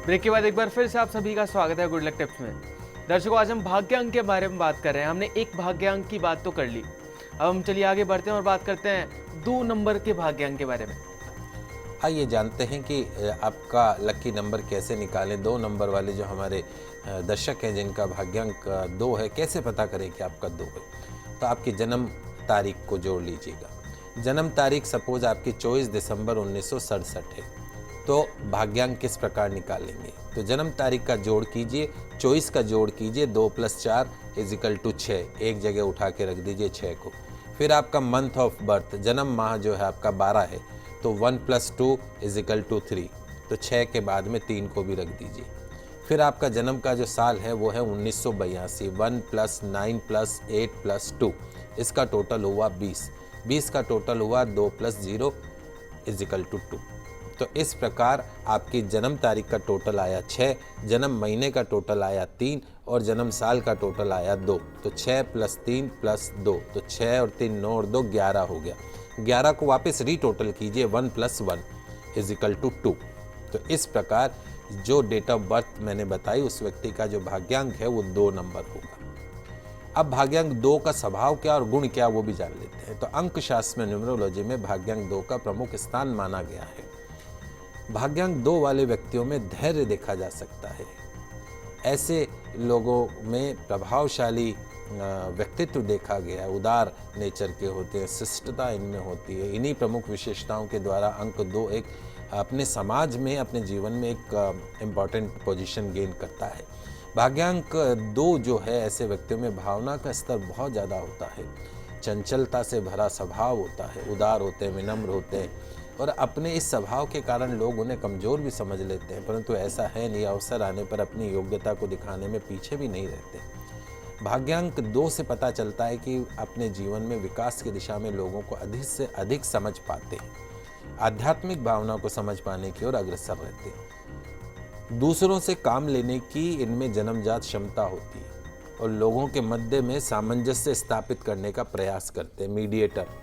Break के बाद एक बार फिर से आप सभी का स्वागत है गुड लक टिप्स में। दर्शकों, आज हम भाग्यांक के बारे में बात कर रहे हैं। हमने एक भाग्यांक की बात तो कर ली, अब हम चलिए आगे बढ़ते हैं और बात करते हैं 2 नंबर के भाग्यांक के बारे में। आइए जानते हैं कि आपका लकी नंबर कैसे निकालें। 2 नंबर वाले जो हमारे दर्शक हैं जिनका भाग्यांक 2 है, कैसे पता करें कि आपका 2 है। तो आपकी जन्म तारीख को जोड़ लीजिएगा। जन्म तारीख सपोज आपकी 24 दिसंबर 1967 है, तो भाग्यांक किस प्रकार निकालेंगे। तो जन्म तारीख का जोड़ कीजिए, 24 का जोड़ कीजिए, 2 + 4 = 6, एक जगह उठा के रख दीजिए 6 को। फिर आपका मंथ ऑफ बर्थ, जन्म माह जो है आपका 12 है, तो 1 + 2 = 3, तो 6 के बाद में 3 को भी रख दीजिए। फिर आपका जन्म का जो साल है वो है 1982, 1 + 9 + 8 + 2, इसका टोटल हुआ 20, 20 का टोटल हुआ 2 + 0 = 2। तो इस प्रकार आपकी जन्म तारीख का टोटल आया 6, जन्म महीने का टोटल आया 3 और जन्म साल का टोटल आया 2। तो 6 + 3 + 2, तो 6 और 3 9 और 2 11 हो गया। 11 को वापस रीटोटल कीजिए, 1 + 1 = 2। तो इस प्रकार जो डेट ऑफ बर्थ मैंने बताई उस व्यक्ति का जो भाग्यांक है वो 2 नंबर होगा। अब भाग्यांक 2 का स्वभाव क्या और गुण क्या वो भी जान लेते हैं। तो अंक शास्त्र में, न्यूमरोलॉजी में भाग्यांक 2 का प्रमुख स्थान माना गया है। भाग्यांक 2 वाले व्यक्तियों में धैर्य देखा जा सकता है। ऐसे लोगों में प्रभावशाली व्यक्तित्व देखा गया है, उदार नेचर के होते हैं, शिष्टता इनमें होती है। इन्हीं प्रमुख विशेषताओं के द्वारा अंक 2 एक अपने समाज में, अपने जीवन में एक इम्पॉर्टेंट पोजीशन गेन करता है। भाग्यांक 2 जो है ऐसे व्यक्तियों में भावना का स्तर बहुत ज़्यादा होता है, चंचलता से भरा स्वभाव होता है, उदार होते हैं, विनम्र होते हैं और अपने इस स्वभाव के कारण लोग उन्हें कमज़ोर भी समझ लेते हैं, परंतु ऐसा है नहीं। अवसर आने पर अपनी योग्यता को दिखाने में पीछे भी नहीं रहते। भाग्यांक 2 से पता चलता है कि अपने जीवन में विकास की दिशा में लोगों को अधिक से अधिक समझ पाते हैं, आध्यात्मिक भावना को समझ पाने की ओर अग्रसर रहते हैं। दूसरों से काम लेने की इनमें जन्मजात क्षमता होती है और लोगों के मध्य में सामंजस्य स्थापित करने का प्रयास करते हैं, मीडिएटर।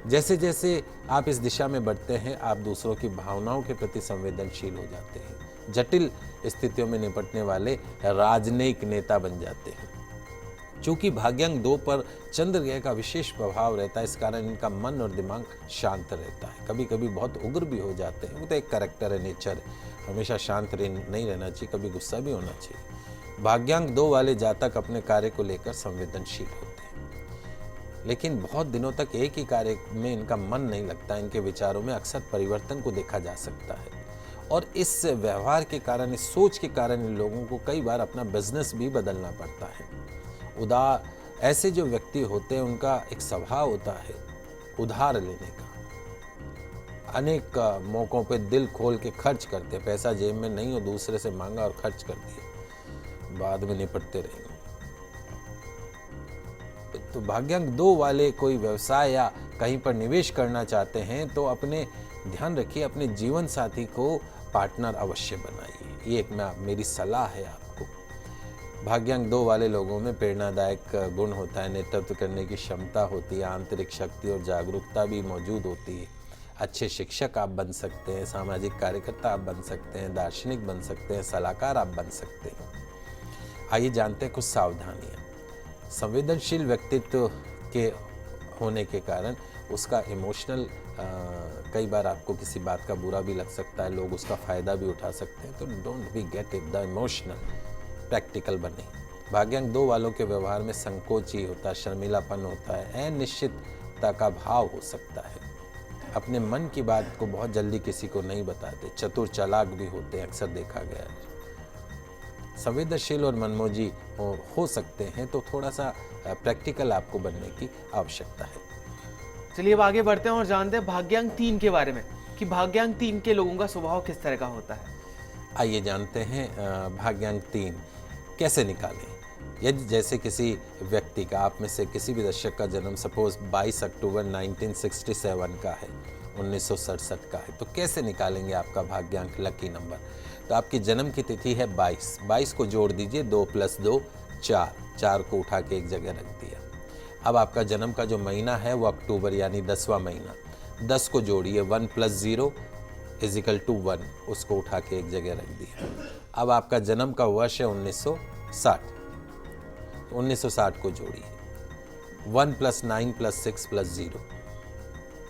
जैसे जैसे आप इस दिशा में बढ़ते हैं, आप दूसरों की भावनाओं के प्रति संवेदनशील हो जाते हैं, जटिल स्थितियों में निपटने वाले राजनयिक नेता बन जाते हैं। चूंकि भाग्यांक 2 पर चंद्र ग्रह का विशेष प्रभाव रहता है, इस कारण इनका मन और दिमाग शांत रहता है। कभी कभी बहुत उग्र भी हो जाते हैं, वो तो एक कैरेक्टर है, नेचर है, हमेशा शांत नहीं रहना चाहिए, कभी गुस्सा भी होना चाहिए। भाग्यांक 2 वाले जातक अपने कार्य को लेकर संवेदनशील होते हैं, लेकिन बहुत दिनों तक एक ही कार्य में इनका मन नहीं लगता। इनके विचारों में अक्सर परिवर्तन को देखा जा सकता है और इस व्यवहार के कारण, इस सोच के कारण इन लोगों को कई बार अपना बिजनेस भी बदलना पड़ता है। ऐसे जो व्यक्ति होते हैं उनका एक स्वभाव होता है उधार लेने का। अनेक मौकों पे दिल खोल के खर्च करते हैं, पैसा जेब में नहीं हो दूसरे से मांगा और खर्च कर दिया, बाद में निपटते रहेंगे। तो भाग्यांक 2 वाले कोई व्यवसाय या कहीं पर निवेश करना चाहते हैं तो अपने ध्यान रखिए, अपने जीवन साथी को पार्टनर अवश्य बनाइए। ये एक मेरी सलाह है आपको। भाग्यांक 2 वाले लोगों में प्रेरणादायक गुण होता है, नेतृत्व करने की क्षमता होती है, आंतरिक शक्ति और जागरूकता भी मौजूद होती है। अच्छे शिक्षक आप बन सकते हैं, सामाजिक कार्यकर्ता आप बन सकते हैं, दार्शनिक बन सकते हैं, सलाहकार आप बन सकते हैं। आइए जानते हैं कुछ सावधानियाँ। संवेदनशील व्यक्तित्व के होने के कारण उसका इमोशनल, कई बार आपको किसी बात का बुरा भी लग सकता है, लोग उसका फ़ायदा भी उठा सकते हैं, तो don't be get it the emotional, practical बने। भाग्यांक 2 वालों के व्यवहार में संकोच ही होता है, शर्मिलापन होता है, अनिश्चितता का भाव हो सकता है। अपने मन की बात को बहुत जल्दी किसी को नहीं बताते, चतुर चालाक भी होते हैं, अक्सर देखा गया है। संवेदनशील और मनमोजी हो सकते हैं, तो थोड़ा सा प्रैक्टिकल आपको बनने की आवश्यकता है। चलिए अब आगे बढ़ते हैं और जानते हैं भाग्यांक 3 के बारे में कि भाग्यांक 3 के लोगों का स्वभाव किस तरह का होता है। आइए जानते हैं भाग्यांक 3 कैसे निकालें। यदि जैसे किसी व्यक्ति का, आप में से किसी भी दर्शक का जन्म सपोज 22 अक्टूबर 1967 का है, 1967 का है, तो कैसे निकालेंगे आपका भाग्यांक लकी नंबर। तो आपकी जन्म की तिथि है 22, 22 को जोड़ दीजिए, 2 + 2 4, 4 को उठा के एक जगह रख दिया। अब आपका जन्म का जो महीना है वो अक्टूबर यानी 10वां महीना, 10 को जोड़िए, 1 + 0 इजिकल टू 1, उसको उठा के एक जगह रख दिया। अब आपका जन्म का वर्ष है 1960, 1960 को जोड़िए। 1 + 9 + 6 + 0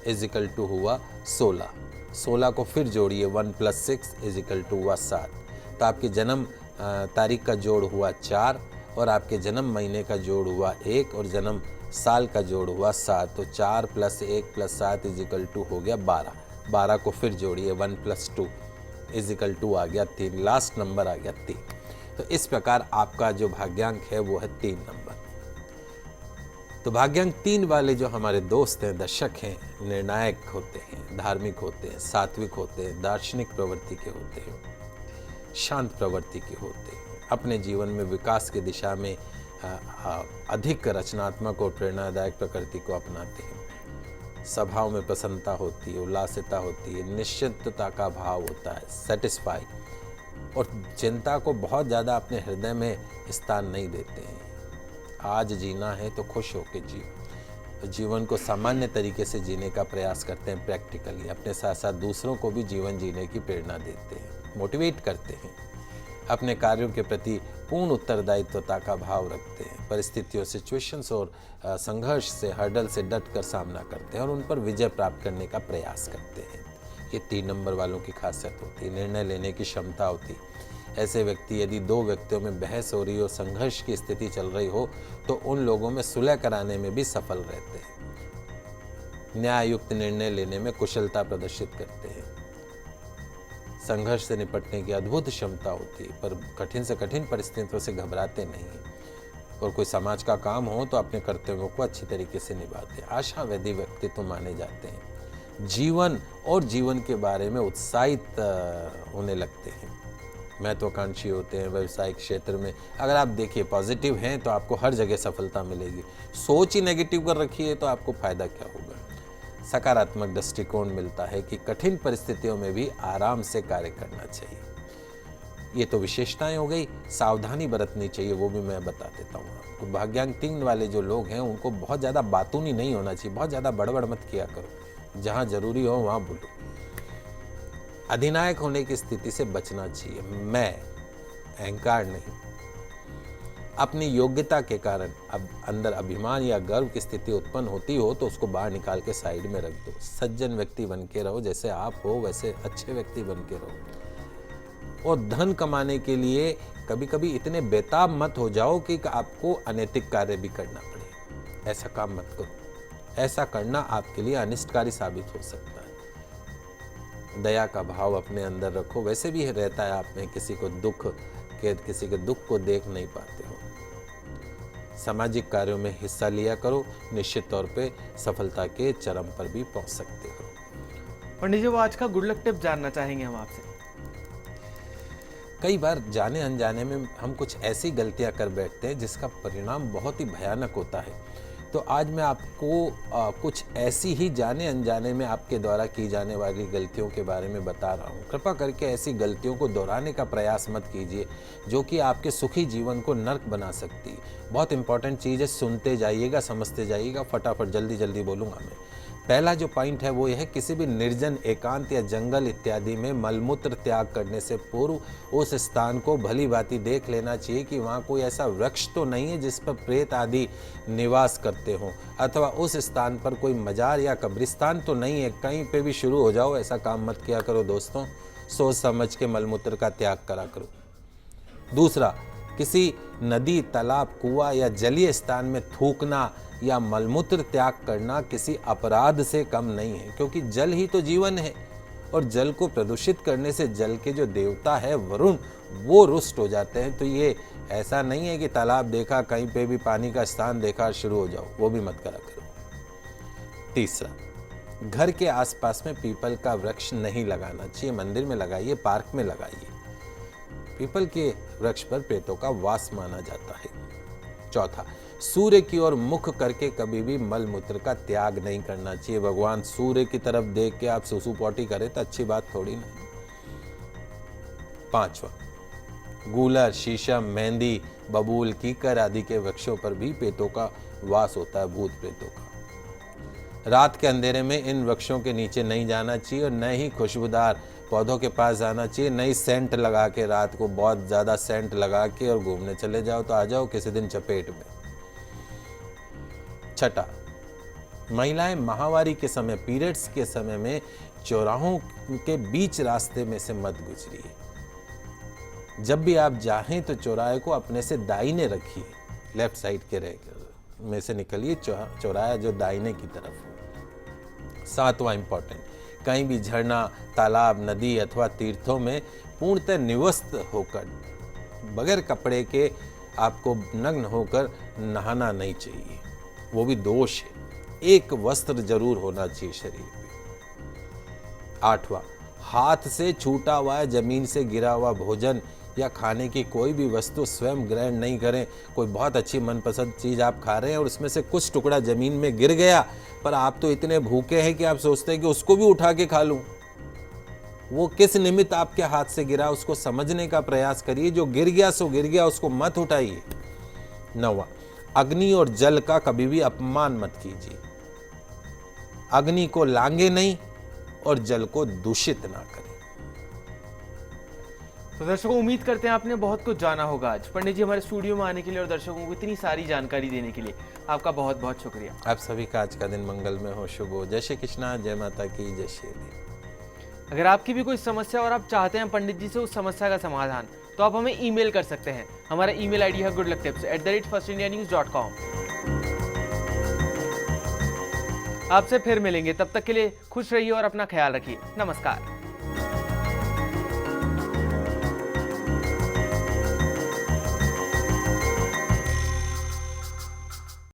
इजिकल टू हुआ 16। 16 को फिर जोड़िए, 1 + 6 इजिकल टू हुआ 7। तो आपके जन्म तारीख का जोड़ हुआ 4 और आपके जन्म महीने का जोड़ हुआ 1 और जन्म साल का जोड़ हुआ 7। तो 4 + 1 + 7 इजिकल टू हो गया 12। 12 को फिर जोड़िए, 1 + 2 इजिकल टू आ गया 3। लास्ट नंबर आ गया 3। तो इस प्रकार आपका जो भाग्यांक है वो है 3 नंबर। तो भाग्यांक 3 वाले जो हमारे दोस्त हैं, दर्शक हैं, निर्णायक होते हैं, धार्मिक होते हैं, सात्विक होते हैं, दार्शनिक प्रवृत्ति के होते हैं, शांत प्रवृत्ति के होते हैं, अपने जीवन में विकास की दिशा में अधिक रचनात्मक और प्रेरणादायक प्रकृति को अपनाते हैं। सभाओं में प्रसन्नता होती है, उल्लासिता होती है, निश्चितता का भाव होता है, सेटिस्फाई, और चिंता को बहुत ज़्यादा अपने हृदय में स्थान नहीं देते हैं। आज जीना है तो खुश होकर जियो। जीवन को सामान्य तरीके से जीने का प्रयास करते हैं, प्रैक्टिकली अपने साथ साथ दूसरों को भी जीवन जीने की प्रेरणा देते हैं, मोटिवेट करते हैं, अपने कार्यों के प्रति पूर्ण उत्तरदायित्वता का भाव रखते हैं, परिस्थितियों, सिचुएशंस और संघर्ष से, हर्डल से डट कर सामना करते हैं और उन पर विजय प्राप्त करने का प्रयास करते हैं। ये 3 नंबर वालों की खासियत होती है। निर्णय लेने की क्षमता होती है। ऐसे व्यक्ति, यदि 2 व्यक्तियों में बहस हो रही हो, संघर्ष की स्थिति चल रही हो, तो उन लोगों में सुलह कराने में भी सफल रहते हैं। न्याययुक्त निर्णय लेने में कुशलता प्रदर्शित करते हैं। संघर्ष से निपटने की अद्भुत क्षमता होती है, पर कठिन से कठिन परिस्थितियों से घबराते नहीं हैं। और कोई समाज का काम हो तो अपने कर्तव्यों को अच्छी तरीके से निभाते हैं। आशावादी व्यक्तित्व माने जाते हैं। जीवन और जीवन के बारे में उत्साहित होने लगते हैं। महत्वाकांक्षी होते हैं। व्यवसायिक क्षेत्र में अगर आप देखिए पॉजिटिव हैं तो आपको हर जगह सफलता मिलेगी। सोच ही नेगेटिव कर रखी है तो आपको फायदा क्या होगा। सकारात्मक दृष्टिकोण मिलता है कि कठिन परिस्थितियों में भी आराम से कार्य करना चाहिए। ये तो विशेषताएं हो गई। सावधानी बरतनी चाहिए, वो भी मैं बता देता हूँ आपको। भाग्यांक 3 वाले जो लोग हैं उनको बहुत ज़्यादा बातूनी नहीं होना चाहिए। बहुत ज़्यादा बड़बड़ मत किया करो, जहाँ जरूरी हो वहाँ बोलो। अधिनायक होने की स्थिति से बचना चाहिए। मैं, अहंकार नहीं। अपनी योग्यता के कारण अब अंदर अभिमान या गर्व की स्थिति उत्पन्न होती हो तो उसको बाहर निकाल के साइड में रख दो। सज्जन व्यक्ति बन के रहो, जैसे आप हो वैसे अच्छे व्यक्ति बन के रहो। और धन कमाने के लिए कभी कभी इतने बेताब मत हो जाओ कि आपको अनैतिक कार्य भी करना पड़े। ऐसा काम मत करो। ऐसा करना आपके लिए अनिष्टकारी साबित हो सकता है। दया का भाव अपने अंदर रखो। वैसे भी रहता है आप में, किसी के दुख को देख नहीं पाते हो। सामाजिक कार्यों में हिस्सा लिया करो। निश्चित तौर पे सफलता के चरम पर भी पहुंच सकते हो। पंडित जी, वो आज का गुड लक टिप जानना चाहेंगे हम आपसे। कई बार जाने अनजाने में हम कुछ ऐसी गलतियां कर बैठते हैं जिसका परिणाम बहुत ही भयानक होता है। तो आज मैं आपको कुछ ऐसी ही जाने अनजाने में आपके द्वारा की जाने वाली गलतियों के बारे में बता रहा हूँ। कृपा करके ऐसी गलतियों को दोहराने का प्रयास मत कीजिए जो कि आपके सुखी जीवन को नर्क बना सकती है। बहुत इंपॉर्टेंट चीज़ है, सुनते जाइएगा, समझते जाइएगा। फटाफट जल्दी जल्दी बोलूँगा मैं। पहला जो पॉइंट है वो यह है, किसी भी निर्जन, एकांत या जंगल इत्यादि में मलमूत्र त्याग करने से पूर्व उस स्थान को भली भांति देख लेना चाहिए कि वहाँ कोई ऐसा वृक्ष तो नहीं है जिस पर प्रेत आदि निवास करते हों, अथवा उस स्थान पर कोई मजार या कब्रिस्तान तो नहीं है। कहीं पे भी शुरू हो जाओ, ऐसा काम मत किया करो दोस्तों। सोच समझ के मलमूत्र का त्याग करा करो। दूसरा, किसी नदी, तालाब, कुआं या जलीय स्थान में थूकना या मलमूत्र त्याग करना किसी अपराध से कम नहीं है, क्योंकि जल ही तो जीवन है। और जल को प्रदूषित करने से जल के जो देवता है वरुण, वो रुष्ट हो जाते हैं। तो ये ऐसा नहीं है कि तालाब देखा, कहीं पे भी पानी का स्थान देखा शुरू हो जाओ, वो भी मत करा करो। तीसरा, घर के आसपास में पीपल का वृक्ष नहीं लगाना चाहिए। मंदिर में लगाइए, पार्क में लगाइए। पीपल के वृक्ष पर प्रेतों का वास माना जाता है। चौथा, सूर्य की ओर मुख करके कभी भी मल मूत्र का त्याग नहीं करना चाहिए। भगवान सूर्य की तरफ देख के आप सुसु पॉटी करें तो अच्छी बात थोड़ी ना। पांचवा, गूलर, शीशम, मेहंदी, बबूल, कीकर आदि के वृक्षों पर भी प्रेतों का वास होता है, भूत प्रेतों का। रात के अंधेरे में इन वृक्षों के नीचे नहीं जाना चाहिए और न ही खुशबूदार पौधों के पास जाना चाहिए, नई सेंट लगा के रात को बहुत ज़्यादा सेंट लगा के और घूमने चले जाओ तो आ जाओ किसी दिन चपेट में। छठा, महिलाएं माहवारी के समय, पीरियड्स के समय में चौराहों के बीच रास्ते में से मत गुजरिए। जब भी आप जाएं तो चौराहे को अपने से दाहिने रखिए, लेफ्ट साइड के में से निकलिए, चौराहा जो दाहिने की तरफ हो। सातवां इंपॉर्टेंट, कहीं भी झरना, तालाब, नदी अथवा तीर्थों में पूर्णतः निवस्त होकर, बगैर कपड़े के आपको नग्न होकर नहाना नहीं चाहिए, वो भी दोष है। एक वस्त्र जरूर होना चाहिए शरीर पे। आठवां, हाथ से छूटा हुआ, जमीन से गिरा हुआ भोजन या खाने की कोई भी वस्तु स्वयं ग्रहण नहीं करें। कोई बहुत अच्छी मनपसंद चीज़ आप खा रहे हैं और उसमें से कुछ टुकड़ा जमीन में गिर गया, पर आप तो इतने भूखे हैं कि आप सोचते हैं कि उसको भी उठा के खा लूं। वो किस निमित्त आपके हाथ से गिरा, उसको समझने का प्रयास करिए। जो गिर गया सो गिर गया, उसको मत उठाइए। 9वां, अग्नि और जल का कभी भी अपमान मत कीजिए। अग्नि को लांगे नहीं और जल को दूषित ना करें। तो दर्शकों, उम्मीद करते हैं आपने बहुत कुछ जाना होगा आज। पंडित जी, हमारे स्टूडियो में आने के लिए और दर्शकों को इतनी सारी जानकारी देने के लिए आपका बहुत बहुत शुक्रिया। आप सभी का आज का दिन मंगलमय हो, शुभ हो। जय श्री कृष्णा, जय माता की, जय श्री देवी। अगर आपकी भी कोई समस्या और आप चाहते हैं पंडित जी से उस समस्या का समाधान, तो आप हमें ईमेल कर सकते हैं। हमारा ईमेल आईडी है goodlucktips@firstindianews.com। आपसे फिर मिलेंगे, तब तक के लिए खुश रहिए और अपना ख्याल रखिए। नमस्कार।